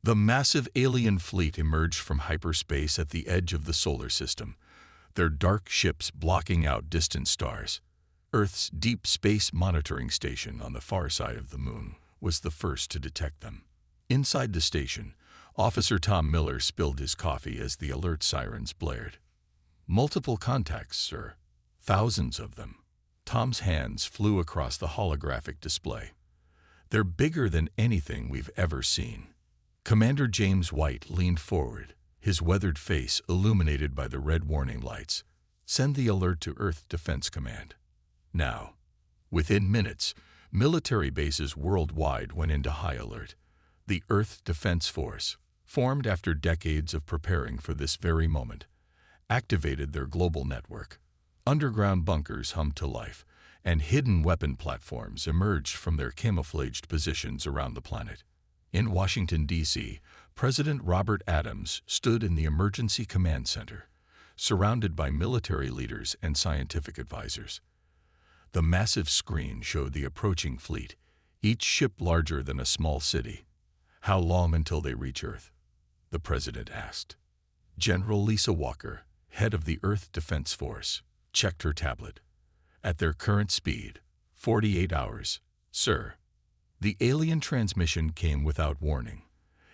The massive alien fleet emerged from hyperspace at the edge of the solar system, their dark ships blocking out distant stars. Earth's Deep Space Monitoring Station on the far side of the moon was the first to detect them. Inside the station, Officer Tom Miller spilled his coffee as the alert sirens blared. "Multiple contacts, sir. Thousands of them." Tom's hands flew across the holographic display. "They're bigger than anything we've ever seen." Commander James White leaned forward, his weathered face illuminated by the red warning lights. "Send the alert to Earth Defense Command. Now." Within minutes, military bases worldwide went into high alert. The Earth Defense Force, formed after decades of preparing for this very moment, activated their global network. Underground bunkers hummed to life, and hidden weapon platforms emerged from their camouflaged positions around the planet. In Washington, D.C., President Robert Adams stood in the Emergency Command Center, surrounded by military leaders and scientific advisors. The massive screen showed the approaching fleet, each ship larger than a small city. "How long until they reach Earth?" the president asked. General Lisa Walker, head of the Earth Defense Force, checked her tablet. "At their current speed, 48 hours, sir." The alien transmission came without warning.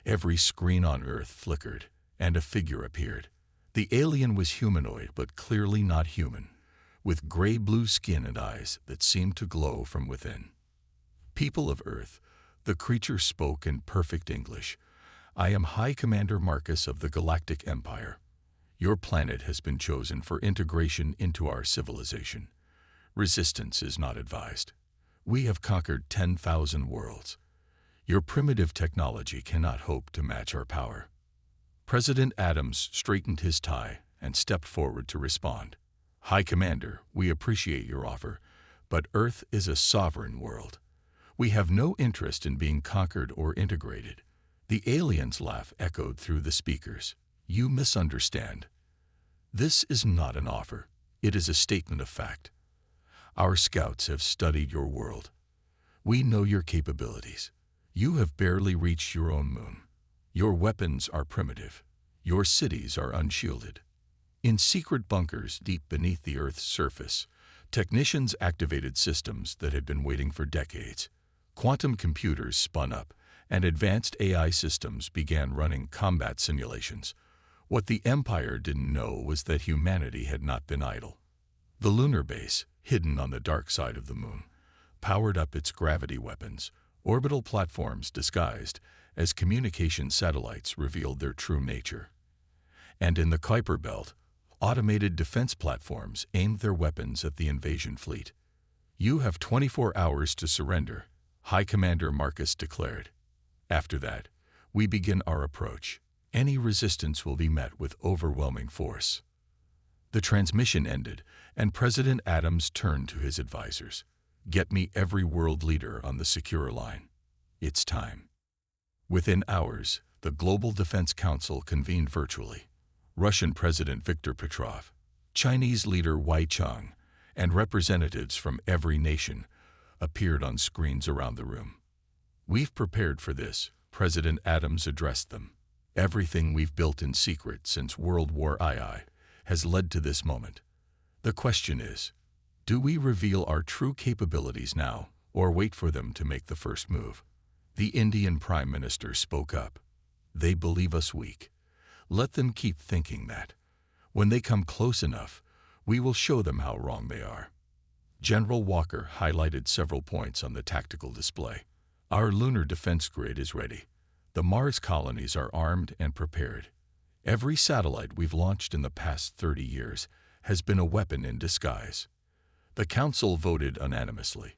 Every screen on Earth flickered, and a figure appeared. The alien was humanoid, but clearly not human, with gray-blue skin and eyes that seemed to glow from within. "People of Earth," the creature spoke in perfect English, "I am High Commander Marcus of the Galactic Empire. Your planet has been chosen for integration into our civilization. Resistance is not advised. We have conquered 10,000 worlds. Your primitive technology cannot hope to match our power." President Adams straightened his tie and stepped forward to respond. "High Commander, we appreciate your offer, but Earth is a sovereign world. We have no interest in being conquered or integrated." The alien's laugh echoed through the speakers. "You misunderstand. This is not an offer. It is a statement of fact. Our scouts have studied your world. We know your capabilities. You have barely reached your own moon. Your weapons are primitive. Your cities are unshielded. In secret bunkers deep beneath the Earth's surface, technicians activated systems that had been waiting for decades. Quantum computers spun up, and advanced AI systems began running combat simulations. What the Empire didn't know was that humanity had not been idle. The lunar base, hidden on the dark side of the moon, powered up its gravity weapons, orbital platforms disguised as communication satellites revealed their true nature. And in the Kuiper Belt, automated defense platforms aimed their weapons at the invasion fleet. "You have 24 hours to surrender," High Commander Marcus declared. "After that, we begin our approach. Any resistance will be met with overwhelming force." The transmission ended, and President Adams turned to his advisors. "Get me every world leader on the secure line. It's time." Within hours, the Global Defense Council convened virtually. Russian President Viktor Petrov, Chinese leader Wei Cheng, and representatives from every nation appeared on screens around the room. "We've prepared for this," President Adams addressed them. "Everything we've built in secret since World War II has led to this moment. The question is, do we reveal our true capabilities now, or wait for them to make the first move?" The Indian Prime Minister spoke up. "They believe us weak. Let them keep thinking that. When they come close enough, we will show them how wrong they are." General Walker highlighted several points on the tactical display. "Our lunar defense grid is ready. The Mars colonies are armed and prepared. Every satellite we've launched in the past 30 years has been a weapon in disguise." The Council voted unanimously.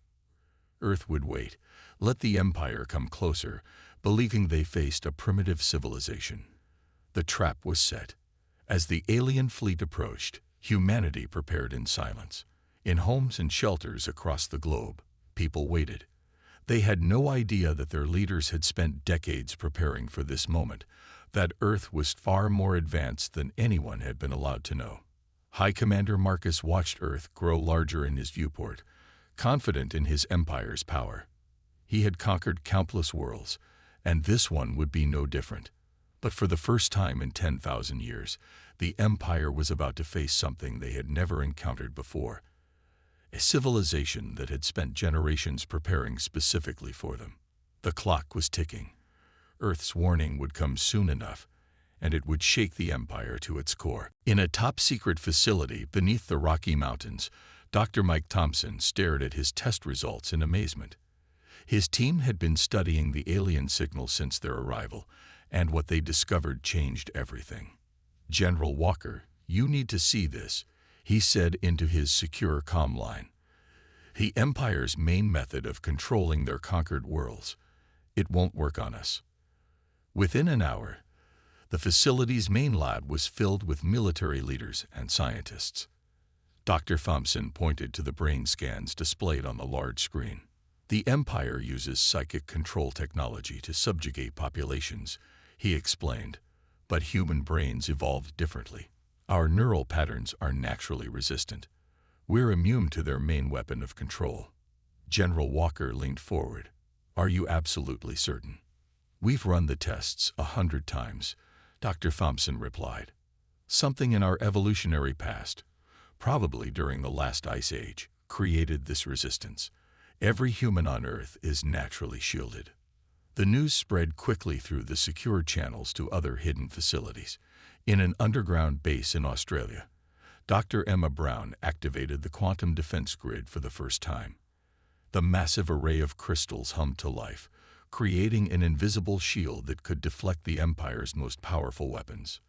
Earth would wait, let the Empire come closer, believing they faced a primitive civilization. The trap was set. As the alien fleet approached, humanity prepared in silence. In homes and shelters across the globe, people waited. They had no idea that their leaders had spent decades preparing for this moment, that Earth was far more advanced than anyone had been allowed to know. High Commander Marcus watched Earth grow larger in his viewport, confident in his empire's power. He had conquered countless worlds, And this one would be no different. But for the first time in 10,000 years, the Empire was about to face something they had never encountered before. A civilization that had spent generations preparing specifically for them. The clock was ticking. Earth's warning would come soon enough, and it would shake the Empire to its core. In a top-secret facility beneath the Rocky Mountains, Dr. Mike Thompson stared at his test results in amazement. His team had been studying the alien signals since their arrival, and what they discovered changed everything. "General Walker, you need to see this," he said into his secure comm line. "The Empire's main method of controlling their conquered worlds. It won't work on us." Within an hour, the facility's main lab was filled with military leaders and scientists. Dr. Thompson pointed to the brain scans displayed on the large screen. "The Empire uses psychic control technology to subjugate populations," he explained, "but human brains evolved differently. Our neural patterns are naturally resistant. We're immune to their main weapon of control." General Walker leaned forward. "Are you absolutely certain?" "We've run the tests 100 times," Dr. Thompson replied. "Something in our evolutionary past, probably during the last ice age, created this resistance. Every human on Earth is naturally shielded." The news spread quickly through the secure channels to other hidden facilities. In an underground base in Australia, Dr. Emma Brown activated the quantum defense grid for the first time. The massive array of crystals hummed to life, creating an invisible shield that could deflect the Empire's most powerful weapons.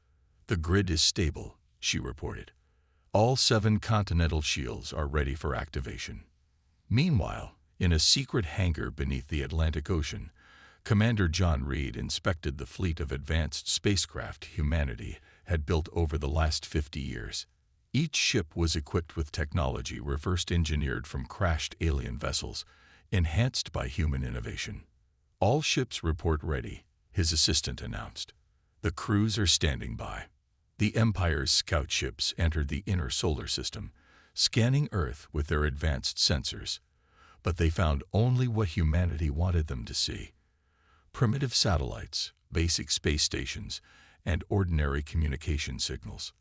"The grid is stable," she reported. "All 7 continental shields are ready for activation." Meanwhile, in a secret hangar beneath the Atlantic Ocean, Commander John Reed inspected the fleet of advanced spacecraft humanity had built over the last 50 years. Each ship was equipped with technology reverse-engineered from crashed alien vessels, enhanced by human innovation. "All ships report ready," his assistant announced. "The crews are standing by." The Empire's scout ships entered the inner solar system, scanning Earth with their advanced sensors. But they found only what humanity wanted them to see: primitive satellites, basic space stations, and ordinary communication signals.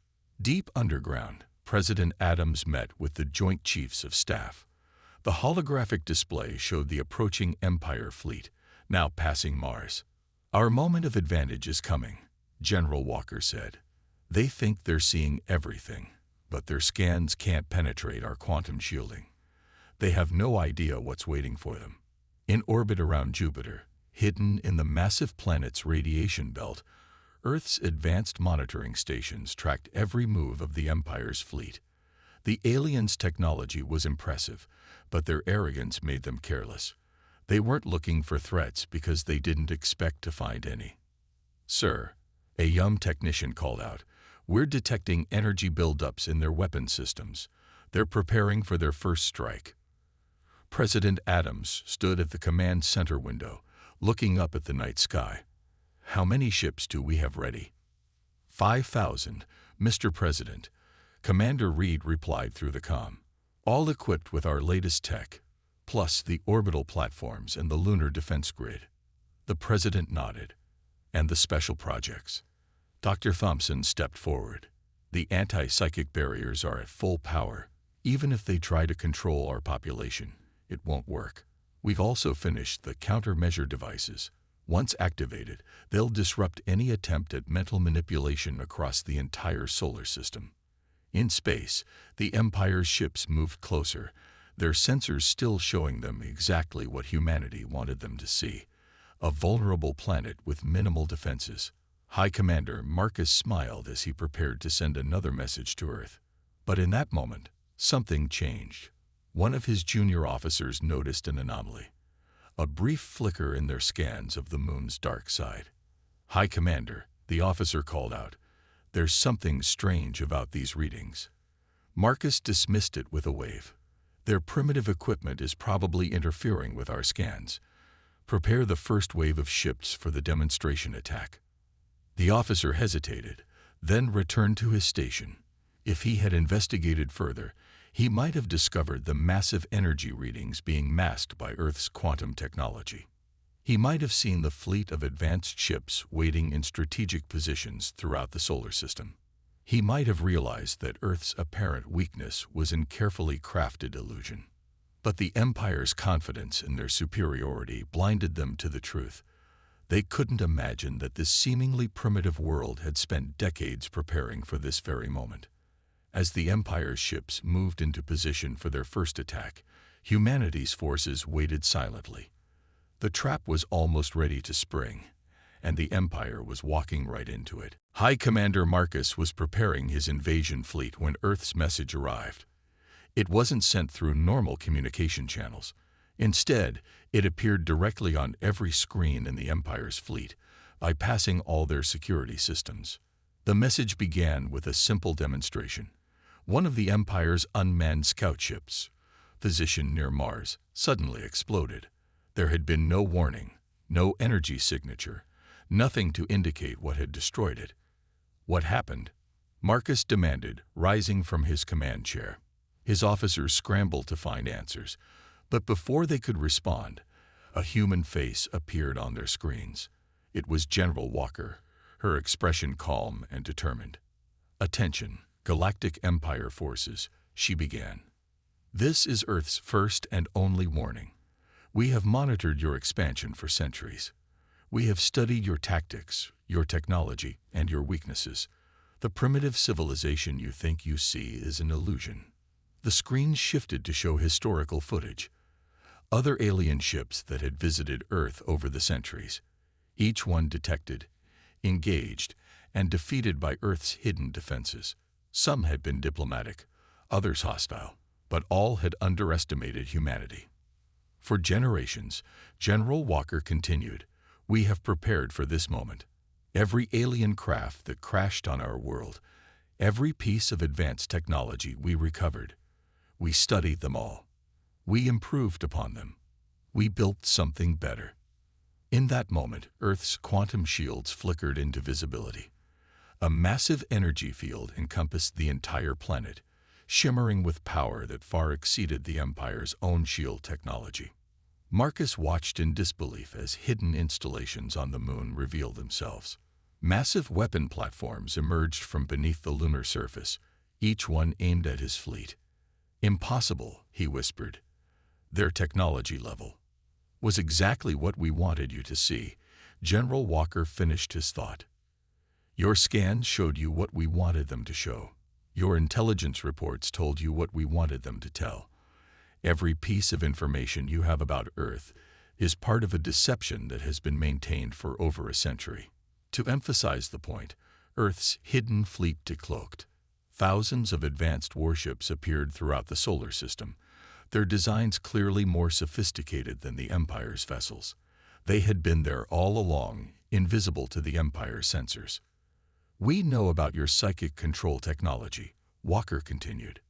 Deep underground, President Adams met with the Joint Chiefs of Staff. The holographic display showed the approaching Empire fleet, now passing Mars. "Our moment of advantage is coming," General Walker said. "They think they're seeing everything, but their scans can't penetrate our quantum shielding. They have no idea what's waiting for them." In orbit around Jupiter, hidden in the massive planet's radiation belt, Earth's advanced monitoring stations tracked every move of the Empire's fleet. The aliens' technology was impressive, but their arrogance made them careless. They weren't looking for threats because they didn't expect to find any. "Sir," a young technician called out, "we're detecting energy buildups in their weapon systems. They're preparing for their first strike." President Adams stood at the command center window, looking up at the night sky. "How many ships do we have ready?" 5,000, Mr. President," Commander Reed replied through the comm. "All equipped with our latest tech, plus the orbital platforms and the lunar defense grid." The President nodded. "And the special projects?" Dr. Thompson stepped forward. "The anti-psychic barriers are at full power. Even if they try to control our population, it won't work. We've also finished the countermeasure devices. Once activated, they'll disrupt any attempt at mental manipulation across the entire solar system." In space, the Empire's ships moved closer, their sensors still showing them exactly what humanity wanted them to see: a vulnerable planet with minimal defenses. High Commander Marcus smiled as he prepared to send another message to Earth. But in that moment, something changed. One of his junior officers noticed an anomaly: a brief flicker in their scans of the moon's dark side. "High Commander," the officer called out, "there's something strange about these readings." Marcus dismissed it with a wave. "Their primitive equipment is probably interfering with our scans. Prepare the first wave of ships for the demonstration attack." The officer hesitated, then returned to his station. If he had investigated further, he might have discovered the massive energy readings being masked by Earth's quantum technology. He might have seen the fleet of advanced ships waiting in strategic positions throughout the solar system. He might have realized that Earth's apparent weakness was in carefully crafted illusion. But the Empire's confidence in their superiority blinded them to the truth. They couldn't imagine that this seemingly primitive world had spent decades preparing for this very moment. As the Empire's ships moved into position for their first attack, humanity's forces waited silently. The trap was almost ready to spring, and the Empire was walking right into it. High Commander Marcus was preparing his invasion fleet when Earth's message arrived. It wasn't sent through normal communication channels. Instead, it appeared directly on every screen in the Empire's fleet, bypassing all their security systems. The message began with a simple demonstration. One of the Empire's unmanned scout ships, positioned near Mars, suddenly exploded. There had been no warning, no energy signature, nothing to indicate what had destroyed it. What happened? Marcus demanded, rising from his command chair. His officers scrambled to find answers, but before they could respond, a human face appeared on their screens. It was General Walker, her expression calm and determined. "Attention, Galactic Empire forces," she began. "This is Earth's first and only warning. We have monitored your expansion for centuries. We have studied your tactics, your technology, and your weaknesses. The primitive civilization you think you see is an illusion." The screen shifted to show historical footage. Other alien ships that had visited Earth over the centuries. Each one detected, engaged, and defeated by Earth's hidden defenses. Some had been diplomatic, others hostile, but all had underestimated humanity. For generations, General Walker continued, "We have prepared for this moment. Every alien craft that crashed on our world, every piece of advanced technology we recovered. We studied them all. We improved upon them. We built something better." In that moment, Earth's quantum shields flickered into visibility. A massive energy field encompassed the entire planet, shimmering with power that far exceeded the Empire's own shield technology. Marcus watched in disbelief as hidden installations on the moon revealed themselves. Massive weapon platforms emerged from beneath the lunar surface, each one aimed at his fleet. "Impossible," he whispered. "Their technology level was exactly what we wanted you to see." General Walker finished his thought. "Your scans showed you what we wanted them to show. Your intelligence reports told you what we wanted them to tell. Every piece of information you have about Earth is part of a deception that has been maintained for over a century." To emphasize the point, Earth's hidden fleet decloaked. Thousands of advanced warships appeared throughout the solar system, their designs clearly more sophisticated than the Empire's vessels. They had been there all along, invisible to the Empire's sensors. "We know about your psychic control technology," Walker continued.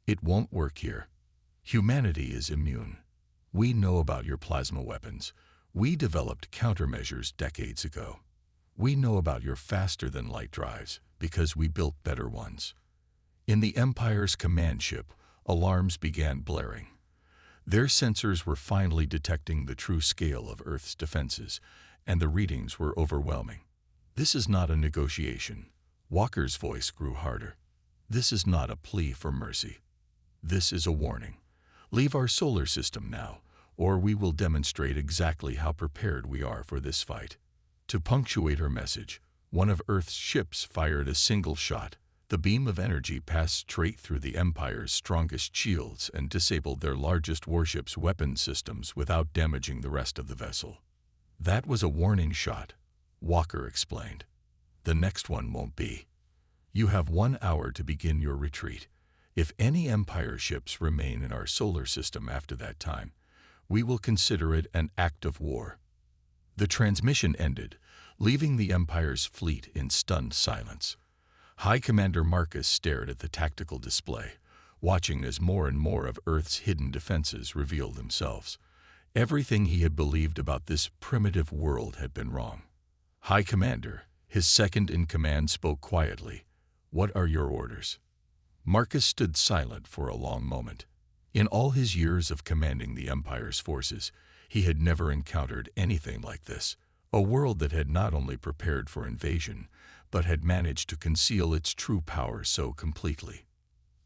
"It won't work here. Humanity is immune. We know about your plasma weapons. We developed countermeasures decades ago. We know about your faster-than-light drives because we built better ones." In the Empire's command ship, alarms began blaring. Their sensors were finally detecting the true scale of Earth's defenses, and the readings were overwhelming. "This is not a negotiation." Walker's voice grew harder. "This is not a plea for mercy. This is a warning. Leave our solar system now, or we will demonstrate exactly how prepared we are for this fight." To punctuate her message, one of Earth's ships fired a single shot. The beam of energy passed straight through the Empire's strongest shields and disabled their largest warship's weapon systems without damaging the rest of the vessel. "That was a warning shot," Walker explained. "The next one won't be. You have 1 hour to begin your retreat. If any Empire ships remain in our solar system after that time, we will consider it an act of war." The transmission ended, leaving the Empire's fleet in stunned silence. High Commander Marcus stared at the tactical display, watching as more and more of Earth's hidden defenses revealed themselves. Everything he had believed about this primitive world had been wrong. "High Commander," his second-in-command spoke quietly, "what are your orders?" Marcus stood silent for a long moment. In all his years of commanding the Empire's forces, He had never encountered anything like this, a world that had not only prepared for invasion, but had managed to conceal its true power so completely.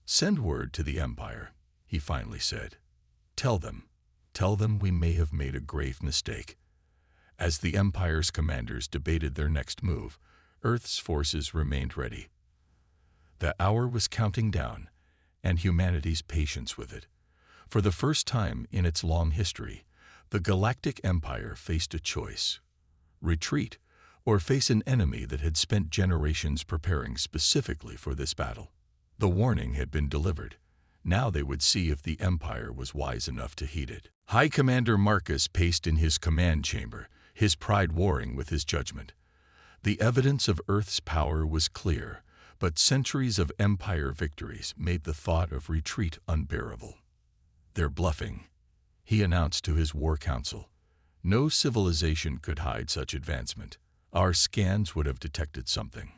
"Send word to the Empire," he finally said. Tell them we may have made a grave mistake." As the Empire's commanders debated their next move, Earth's forces remained ready. The hour was counting down, and humanity's patience with it. For the first time in its long history, the Galactic Empire faced a choice: retreat, or face an enemy that had spent generations preparing specifically for this battle. The warning had been delivered. Now they would see if the Empire was wise enough to heed it. High Commander Marcus paced in his command chamber, his pride warring with his judgment. The evidence of Earth's power was clear, but centuries of Empire victories made the thought of retreat unbearable. "They're bluffing," he announced to his war council. "No civilization could hide such advancement. Our scans would have detected something."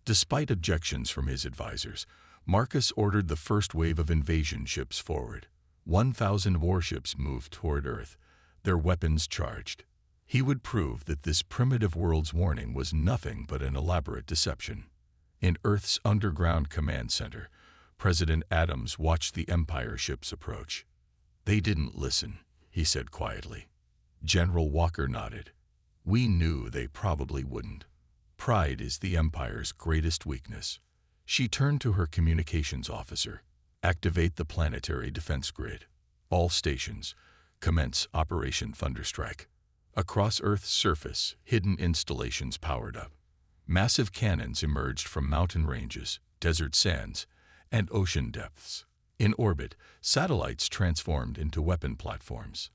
Despite objections from his advisors, Marcus ordered the first wave of invasion ships forward. 1,000 warships moved toward Earth, their weapons charged. He would prove that this primitive world's warning was nothing but an elaborate deception. In Earth's underground command center, President Adams watched the Empire ships approach. "They didn't listen," he said quietly. General Walker nodded. "We knew they probably wouldn't. Pride is the Empire's greatest weakness." She turned to her communications officer. "Activate the planetary defense grid. All stations, commence Operation Thunderstrike." Across Earth's surface, hidden installations powered up. Massive cannons emerged from mountain ranges, desert sands, and ocean depths. In orbit, satellites transformed into weapon platforms.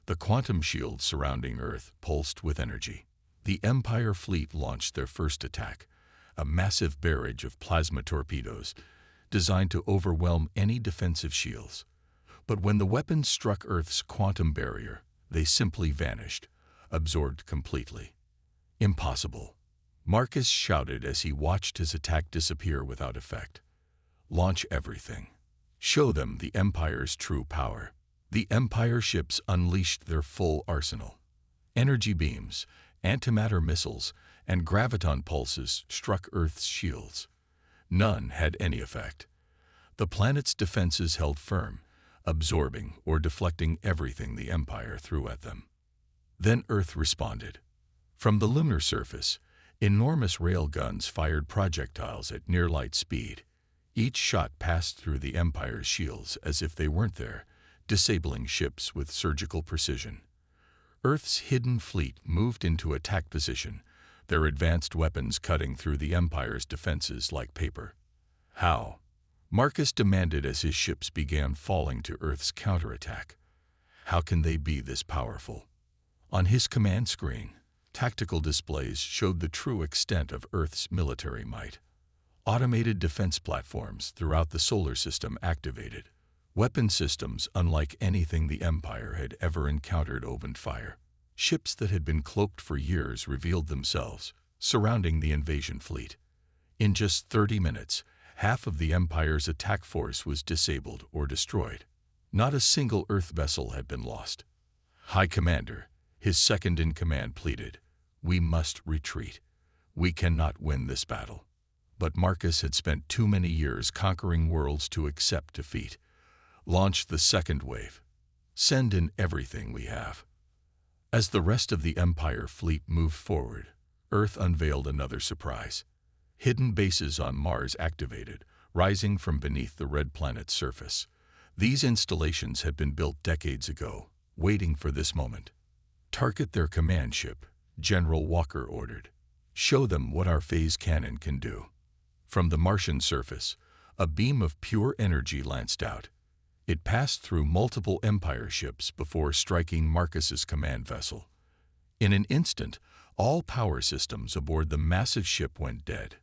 The quantum shields surrounding Earth pulsed with energy. The Empire fleet launched their first attack, a massive barrage of plasma torpedoes designed to overwhelm any defensive shields. But when the weapons struck Earth's quantum barrier, they simply vanished, absorbed completely. "Impossible," Marcus shouted as he watched his attack disappear without effect. "Launch everything. Show them the Empire's true power." The Empire ships unleashed their full arsenal. Energy beams, antimatter missiles, and graviton pulses struck Earth's shields. None had any effect. The planet's defenses held firm, absorbing or deflecting everything the Empire threw at them. Then Earth responded. From the lunar surface, enormous railguns fired projectiles at near-light speed. Each shot passed through the Empire's shields as if they weren't there, disabling ships with surgical precision. Earth's hidden fleet moved into attack position, their advanced weapons cutting through the Empire's defenses like paper. "How?" Marcus demanded as his ships began falling to Earth's counterattack. "How can they be this powerful?" On his command screen, tactical displays showed the true extent of Earth's military might. Automated defense platforms throughout the solar system activated. Weapon systems unlike anything the Empire had ever encountered opened fire. Ships that had been cloaked for years revealed themselves, surrounding the invasion fleet. In just 30 minutes, half of the Empire's attack force was disabled or destroyed. Not a single Earth vessel had been lost. "High Commander," his second-in-command pleaded, "we must retreat. We cannot win this battle." But Marcus had spent too many years conquering worlds to accept defeat. "Launch the second wave. Send in everything we have." As the rest of the Empire fleet moved forward, Earth unveiled another surprise. Hidden bases on Mars activated, rising from beneath the red planet's surface. These installations had been built decades ago, waiting for this moment. "Target their command ship," General Walker ordered. "Show them what our phase cannon can do." From the Martian surface, a beam of pure energy lanced out. It passed through multiple Empire ships before striking Marcus's command vessel. In an instant, all power systems aboard the massive ship went dead.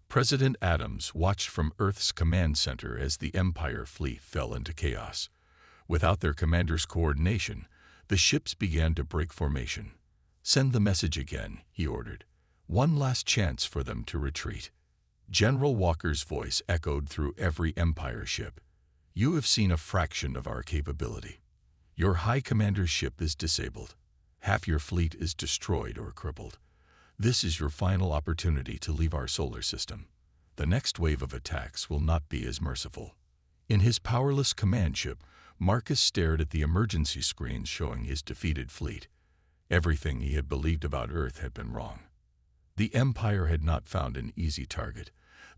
President Adams watched from Earth's command center as the Empire fleet fell into chaos. Without their commander's coordination, the ships began to break formation. "Send the message again," he ordered. "One last chance for them to retreat." General Walker's voice echoed through every Empire ship. "You have seen a fraction of our capability. Your High Commander's ship is disabled. Half your fleet is destroyed or crippled. This is your final opportunity to leave our solar system. The next wave of attacks will not be as merciful." In his powerless command ship, Marcus stared at the emergency screens showing his defeated fleet. Everything he had believed about Earth had been wrong. The Empire had not found an easy target.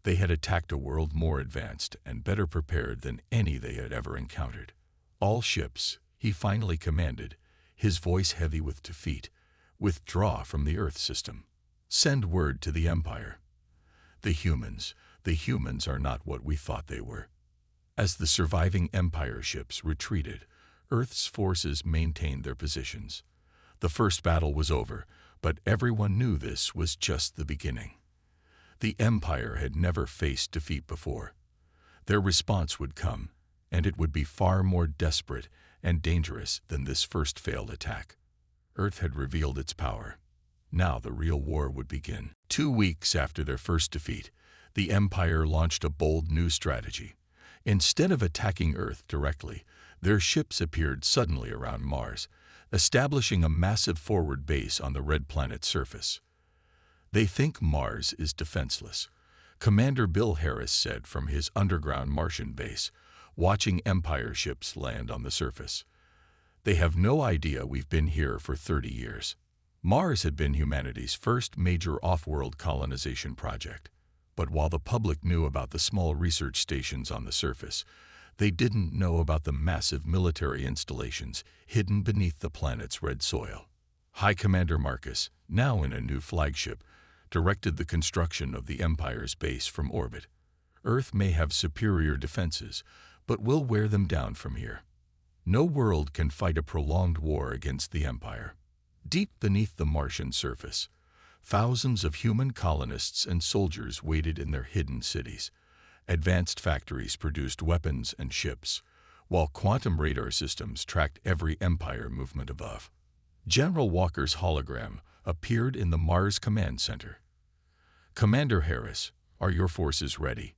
They had attacked a world more advanced and better prepared than any they had ever encountered. "All ships," he finally commanded, his voice heavy with defeat, "withdraw from the Earth system. Send word to the Empire. The humans are not what we thought they were." As the surviving Empire ships retreated, Earth's forces maintained their positions. The first battle was over, but everyone knew this was just the beginning. The Empire had never faced defeat before. Their response would come, and it would be far more desperate and dangerous than this first failed attack. Earth had revealed its power. Now the real war would begin. 2 weeks after their first defeat, the Empire launched a bold new strategy. Instead of attacking Earth directly, their ships appeared suddenly around Mars, establishing a massive forward base on the red planet's surface. "They think Mars is defenseless," Commander Bill Harris said from his underground Martian base, watching Empire ships land on the surface. "They have no idea we've been here for 30 years. Mars had been humanity's first major off-world colonization project. But while the public knew about the small research stations on the surface, they didn't know about the massive military installations hidden beneath the planet's red soil." High Commander Marcus, now in a new flagship, directed the construction of the Empire's base from orbit. "Earth may have superior defenses, but we'll wear them down from here. No world can fight a prolonged war against the Empire." Deep beneath the Martian surface, thousands of human colonists and soldiers waited in their hidden cities. Advanced factories produced weapons and ships, while quantum radar systems tracked every Empire movement above. General Walker's hologram appeared in the Mars Command Center. "Commander Harris, are your forces ready?"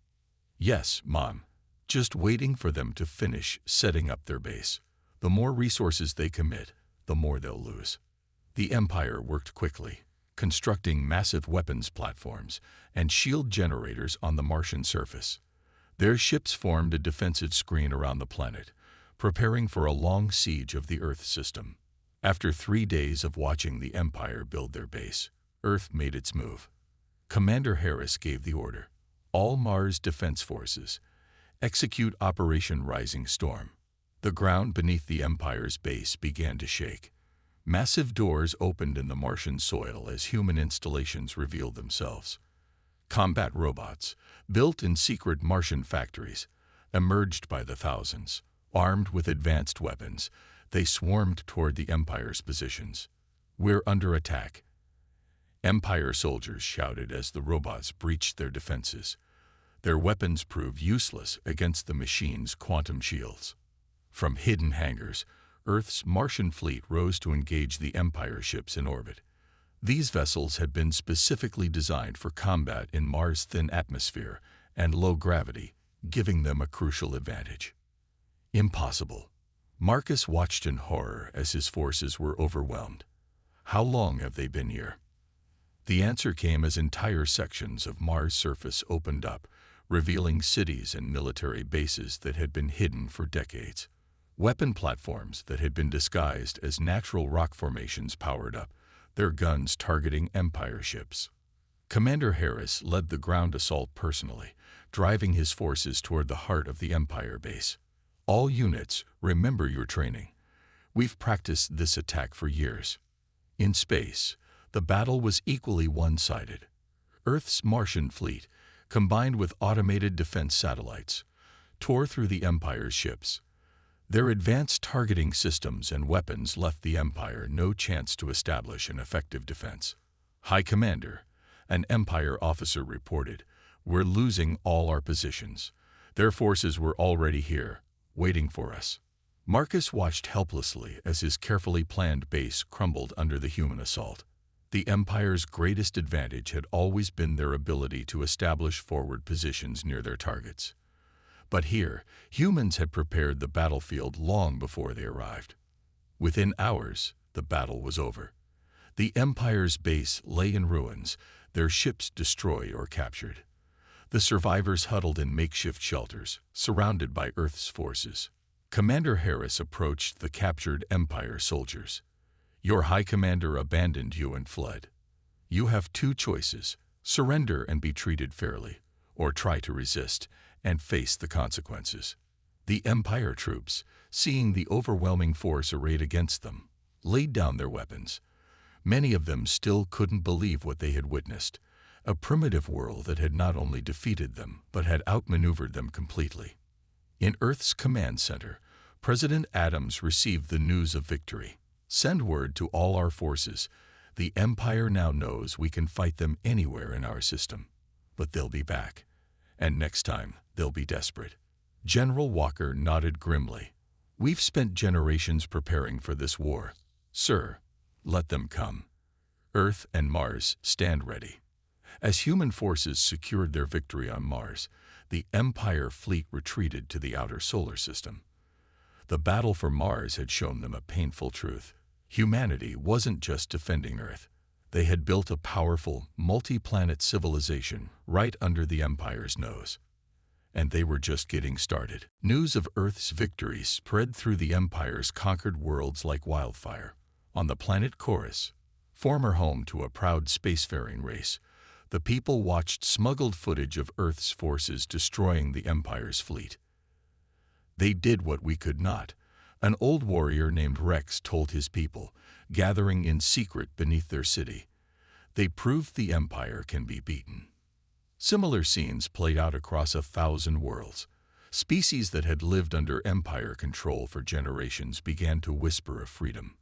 "Yes, Mom. Just waiting for them to finish setting up their base. The more resources they commit, the more they'll lose." The Empire worked quickly, constructing massive weapons platforms and shield generators on the Martian surface. Their ships formed a defensive screen around the planet, preparing for a long siege of the Earth system. After 3 days of watching the Empire build their base, Earth made its move. Commander Harris gave the order: "All Mars Defense Forces, execute Operation Rising Storm." The ground beneath the Empire's base began to shake. Massive doors opened in the Martian soil as human installations revealed themselves. Combat robots, built in secret Martian factories, emerged by the thousands. Armed with advanced weapons, they swarmed toward the Empire's positions. "We're under attack," Empire soldiers shouted as the robots breached their defenses. Their weapons proved useless against the machine's quantum shields. From hidden hangars, Earth's Martian fleet rose to engage the Empire ships in orbit. These vessels had been specifically designed for combat in Mars' thin atmosphere and low gravity, giving them a crucial advantage. Impossible. Marcus watched in horror as his forces were overwhelmed. "How long have they been here?" The answer came as entire sections of Mars' surface opened up, revealing cities and military bases that had been hidden for decades. Weapon platforms that had been disguised as natural rock formations powered up, their guns targeting Empire ships. Commander Harris led the ground assault personally, driving his forces toward the heart of the Empire base. "All units, remember your training. We've practiced this attack for years." In space, the battle was equally one-sided. Earth's Martian fleet, combined with automated defense satellites, tore through the Empire's ships. Their advanced targeting systems and weapons left the Empire no chance to establish an effective defense. "High Commander," an Empire officer reported, "we're losing all our positions. Their forces were already here, waiting for us." Marcus watched helplessly as his carefully planned base crumbled under the human assault. The Empire's greatest advantage had always been their ability to establish forward positions near their targets. But here, humans had prepared the battlefield long before they arrived. Within hours, the battle was over. The Empire's base lay in ruins, their ships destroyed or captured. The survivors huddled in makeshift shelters, surrounded by Earth's forces. Commander Harris approached the captured Empire soldiers. "Your High Commander abandoned you and fled. You have two choices: surrender and be treated fairly, or try to resist and face the consequences." The Empire troops, seeing the overwhelming force arrayed against them, laid down their weapons. Many of them still couldn't believe what they had witnessed, a primitive world that had not only defeated them, but had outmaneuvered them completely. In Earth's command center, President Adams received the news of victory. "Send word to all our forces. The Empire now knows we can fight them anywhere in our system. But they'll be back. And next time, they'll be desperate." General Walker nodded grimly. "We've spent generations preparing for this war. Sir, let them come. Earth and Mars stand ready." As human forces secured their victory on Mars, the Empire fleet retreated to the outer solar system. The battle for Mars had shown them a painful truth. Humanity wasn't just defending Earth. They had built a powerful, multi-planet civilization right under the Empire's nose. And they were just getting started. News of Earth's victory spread through the Empire's conquered worlds like wildfire. On the planet Chorus, former home to a proud spacefaring race, the people watched smuggled footage of Earth's forces destroying the Empire's fleet. "They did what we could not," an old warrior named Rex told his people, gathering in secret beneath their city. "They proved the Empire can be beaten." Similar scenes played out across 1,000 worlds. Species that had lived under Empire control for generations began to whisper of freedom.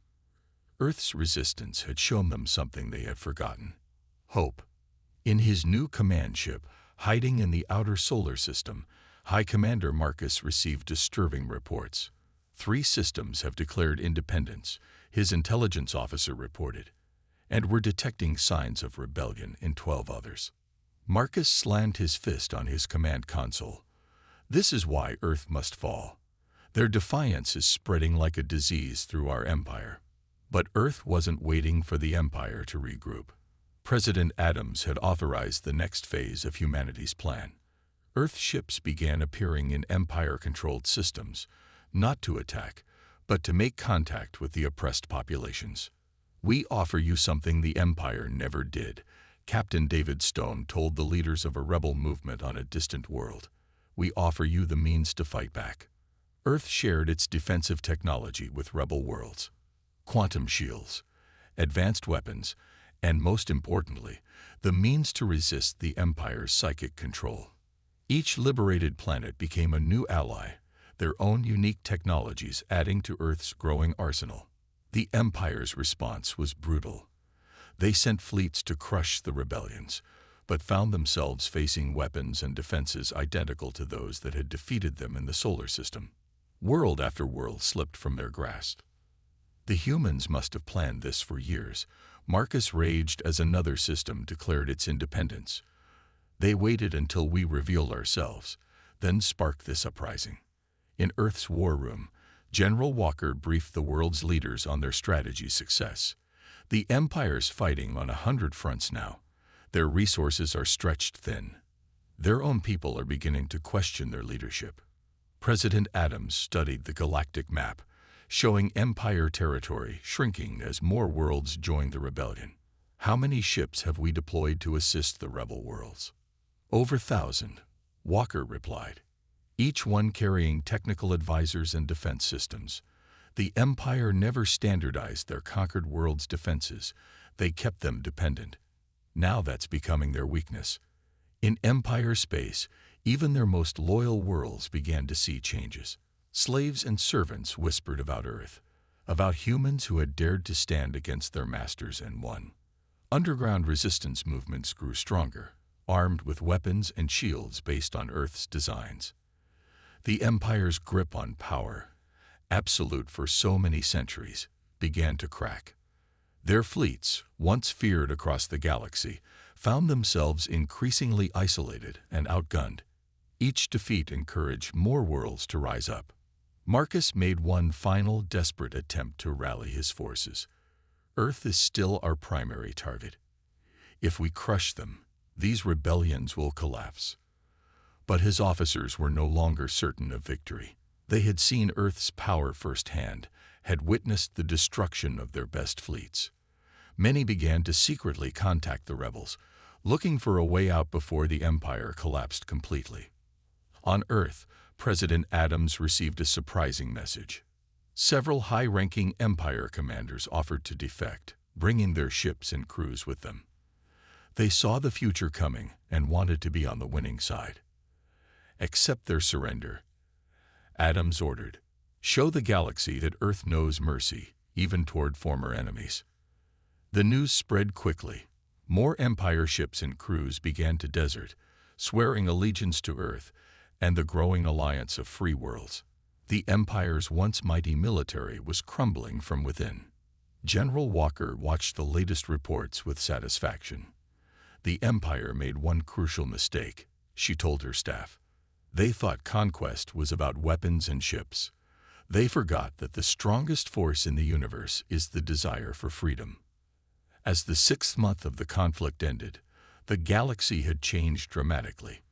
Earth's resistance had shown them something they had forgotten: hope. In his new command ship, hiding in the outer solar system, High Commander Marcus received disturbing reports. 3 systems have declared independence, his intelligence officer reported, and were detecting signs of rebellion in 12 others. Marcus slammed his fist on his command console. "This is why Earth must fall. Their defiance is spreading like a disease through our empire." But Earth wasn't waiting for the Empire to regroup. President Adams had authorized the next phase of humanity's plan. Earth ships began appearing in Empire-controlled systems, not to attack, but to make contact with the oppressed populations. "We offer you something the Empire never did," Captain David Stone told the leaders of a rebel movement on a distant world. "We offer you the means to fight back." Earth shared its defensive technology with rebel worlds: quantum shields, advanced weapons, and most importantly, the means to resist the Empire's psychic control. Each liberated planet became a new ally, their own unique technologies adding to Earth's growing arsenal. The Empire's response was brutal. They sent fleets to crush the rebellions, but found themselves facing weapons and defenses identical to those that had defeated them in the solar system. World after world slipped from their grasp. "The humans must have planned this for years," Marcus raged as another system declared its independence. "They waited until we revealed ourselves, then sparked this uprising." In Earth's war room, General Walker briefed the world's leaders on their strategy's success. "The Empire's fighting on 100 fronts now. Their resources are stretched thin. Their own people are beginning to question their leadership." President Adams studied the galactic map, showing Empire territory shrinking as more worlds joined the rebellion. "How many ships have we deployed to assist the rebel worlds?" "Over 1,000, Walker replied, each one carrying technical advisors and defense systems. The Empire never standardized their conquered world's defenses. They kept them dependent. Now that's becoming their weakness. In Empire space, even their most loyal worlds began to see changes. Slaves and servants whispered about Earth, about humans who had dared to stand against their masters and won. Underground resistance movements grew stronger, armed with weapons and shields based on Earth's designs. The Empire's grip on power, absolute for so many centuries, began to crack. Their fleets, once feared across the galaxy, found themselves increasingly isolated and outgunned. Each defeat encouraged more worlds to rise up. Marcus made one final desperate attempt to rally his forces. Earth is still our primary target. If we crush them, these rebellions will collapse. But his officers were no longer certain of victory. They had seen Earth's power firsthand, had witnessed the destruction of their best fleets. Many began to secretly contact the rebels, looking for a way out before the Empire collapsed completely. On Earth, President Adams received a surprising message. Several high-ranking Empire commanders offered to defect, bringing their ships and crews with them. They saw the future coming and wanted to be on the winning side. Accept their surrender, Adams ordered. Show the galaxy that Earth knows mercy, even toward former enemies. The news spread quickly. More Empire ships and crews began to desert, swearing allegiance to Earth and the growing alliance of free worlds. The Empire's once mighty military was crumbling from within. General Walker watched the latest reports with satisfaction. The Empire made one crucial mistake, she told her staff. They thought conquest was about weapons and ships. They forgot that the strongest force in the universe is the desire for freedom. As the 6th month of the conflict ended, the galaxy had changed dramatically.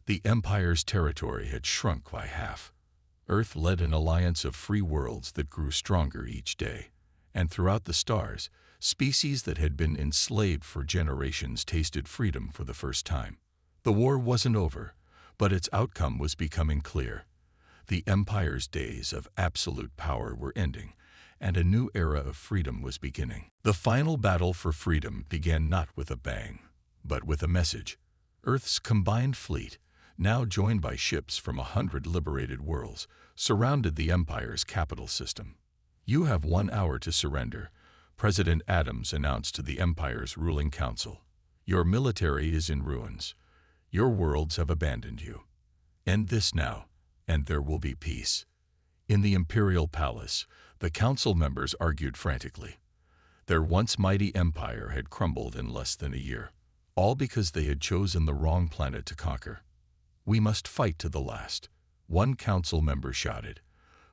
The Empire's territory had shrunk by half. Earth led an alliance of free worlds that grew stronger each day, and throughout the stars, species that had been enslaved for generations tasted freedom for the first time. The war wasn't over, but its outcome was becoming clear. The Empire's days of absolute power were ending, and a new era of freedom was beginning. The final battle for freedom began not with a bang, but with a message. Earth's combined fleet, now joined by ships from 100 liberated worlds, surrounded the Empire's capital system. You have 1 hour to surrender, President Adams announced to the Empire's ruling council. Your military is in ruins. Your worlds have abandoned you. End this now, and there will be peace. In the Imperial Palace, the council members argued frantically. Their once mighty empire had crumbled in less than a year, all because they had chosen the wrong planet to conquer. We must fight to the last, one council member shouted,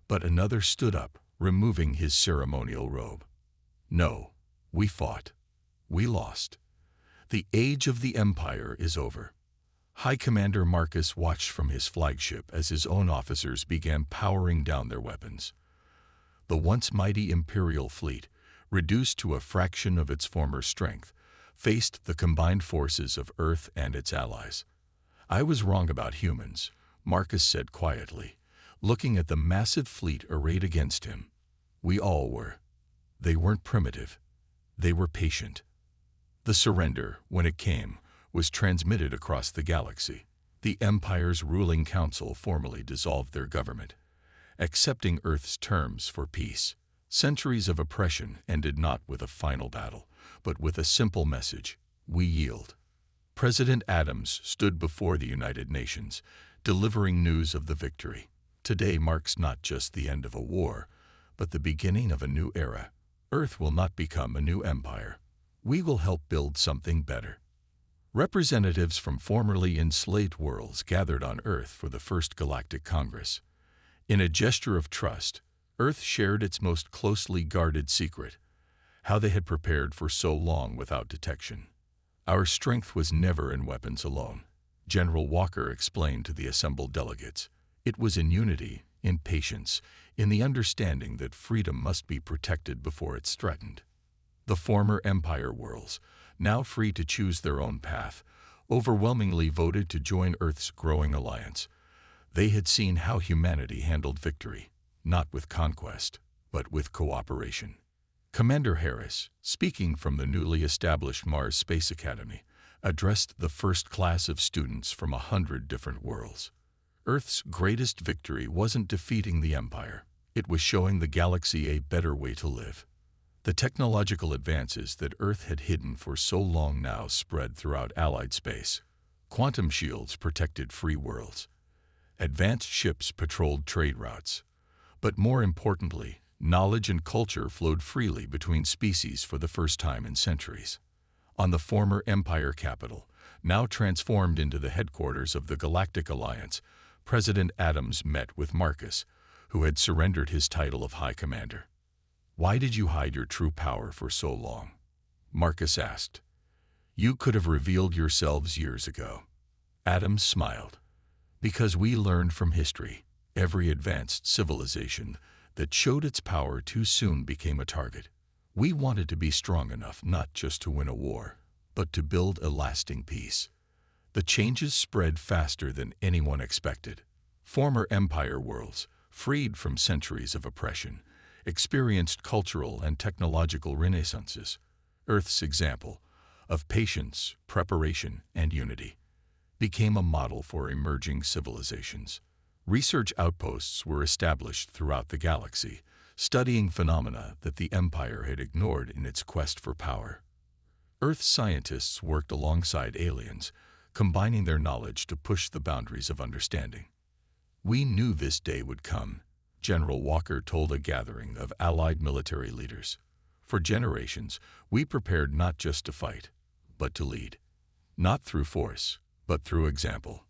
but another stood up, removing his ceremonial robe. No, we fought. We lost. The age of the Empire is over. High Commander Marcus watched from his flagship as his own officers began powering down their weapons. The once mighty Imperial fleet, reduced to a fraction of its former strength, faced the combined forces of Earth and its allies. I was wrong about humans, Marcus said quietly, looking at the massive fleet arrayed against him. We all were. They weren't primitive. They were patient. The surrender, when it came, was transmitted across the galaxy. The Empire's ruling council formally dissolved their government, accepting Earth's terms for peace. Centuries of oppression ended not with a final battle, but with a simple message: we yield. President Adams stood before the United Nations, delivering news of the victory. Today marks not just the end of a war, but the beginning of a new era. Earth will not become a new empire. We will help build something better. Representatives from formerly enslaved worlds gathered on Earth for the first Galactic Congress. In a gesture of trust, Earth shared its most closely guarded secret: how they had prepared for so long without detection. Our strength was never in weapons alone, General Walker explained to the assembled delegates. It was in unity, in patience, in the understanding that freedom must be protected before it's threatened. The former Empire worlds, now free to choose their own path, overwhelmingly voted to join Earth's growing alliance. They had seen how humanity handled victory, not with conquest, but with cooperation. Commander Harris, speaking from the newly established Mars Space Academy, addressed the first class of students from 100 different worlds. Earth's greatest victory wasn't defeating the Empire. It was showing the galaxy a better way to live. The technological advances that Earth had hidden for so long now spread throughout Allied space. Quantum shields protected free worlds. Advanced ships patrolled trade routes. But more importantly, knowledge and culture flowed freely between species for the first time in centuries. On the former Empire capital, now transformed into the headquarters of the Galactic Alliance, President Adams met with Marcus, who had surrendered his title of High Commander. "Why did you hide your true power for so long?" Marcus asked. "You could have revealed yourselves years ago." Adams smiled. "Because we learned from history. Every advanced civilization that showed its power too soon became a target. We wanted to be strong enough not just to win a war, but to build a lasting peace. The changes spread faster than anyone expected. Former empire worlds, freed from centuries of oppression, experienced cultural and technological renaissances. Earth's example of patience, preparation, and unity became a model for emerging civilizations. Research outposts were established throughout the galaxy, studying phenomena that the Empire had ignored in its quest for power. Earth scientists worked alongside aliens, combining their knowledge to push the boundaries of understanding. "We knew this day would come," General Walker told a gathering of Allied military leaders. "For generations, we prepared not just to fight, but to lead. Not through force, but through example."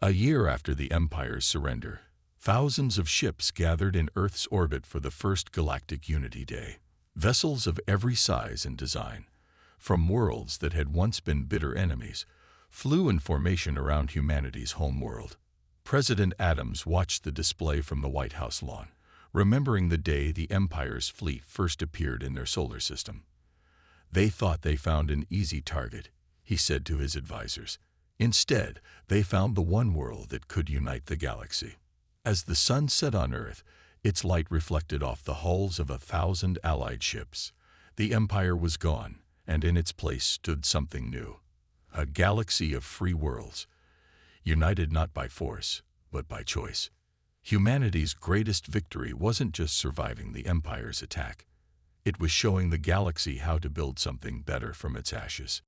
A year after the Empire's surrender, thousands of ships gathered in Earth's orbit for the first Galactic Unity Day. Vessels of every size and design, from worlds that had once been bitter enemies, flew in formation around humanity's homeworld. President Adams watched the display from the White House lawn, remembering the day the Empire's fleet first appeared in their solar system. "They thought they found an easy target," he said to his advisors. "Instead, they found the one world that could unite the galaxy." As the sun set on Earth, its light reflected off the hulls of 1,000 Allied ships. The Empire was gone, and in its place stood something new. A galaxy of free worlds, united not by force, but by choice. Humanity's greatest victory wasn't just surviving the Empire's attack. It was showing the galaxy how to build something better from its ashes.